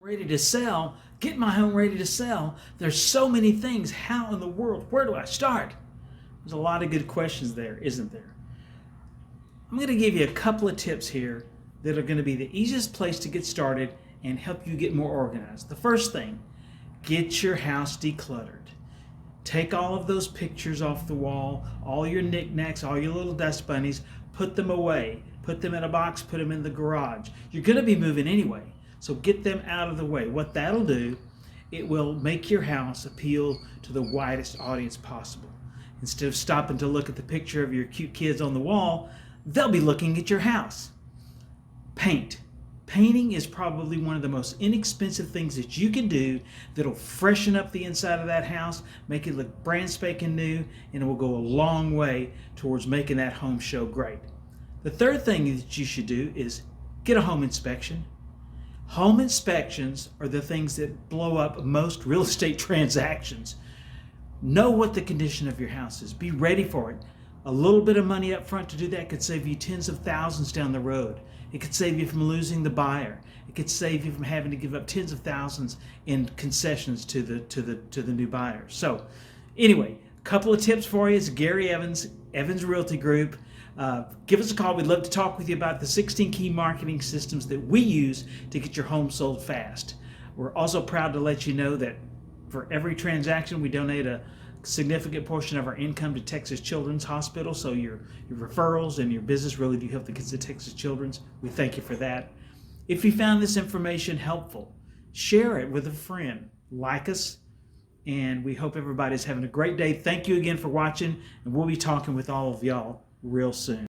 Ready to sell, get my home ready to sell. There's so many things. How in the world? Where do I start? There's a lot of good questions there, isn't there? I'm going to give you a couple of tips here that are going to be the easiest place to get started and help you get more organized. The first thing, get your house decluttered. Take all of those pictures off the wall, all your knickknacks, all your little dust bunnies, put them away. Put them in a box, put them in the garage. You're going to be moving anyway, so get them out of the way. What that'll do, it will make your house appeal to the widest audience possible. Instead of stopping to look at the picture of your cute kids on the wall, they'll be looking at your house. Paint. Painting is probably one of the most inexpensive things that you can do that'll freshen up the inside of that house, make it look brand spanking new, and it will go a long way towards making that home show great. The third thing that you should do is get a home inspection. Home inspections are the things that blow up most real estate transactions. Know what the condition of your house is. Be ready for it. A little bit of money up front to do that could save you tens of thousands down the road. It could save you from losing the buyer. It could save you from having to give up tens of thousands in concessions to the new buyer. So anyway, a couple of tips for you. It's Gary Evans Realty Group. Give us a call. We'd love to talk with you about the 16 key marketing systems that we use to get your home sold fast. We're also proud to let you know that for every transaction, we donate a significant portion of our income to Texas Children's Hospital. So your referrals and your business really do help the kids at Texas Children's. We thank you for that. If you found this information helpful, share it with a friend. Like us. And we hope everybody's having a great day. Thank you again for watching. And we'll be talking with all of y'all real soon.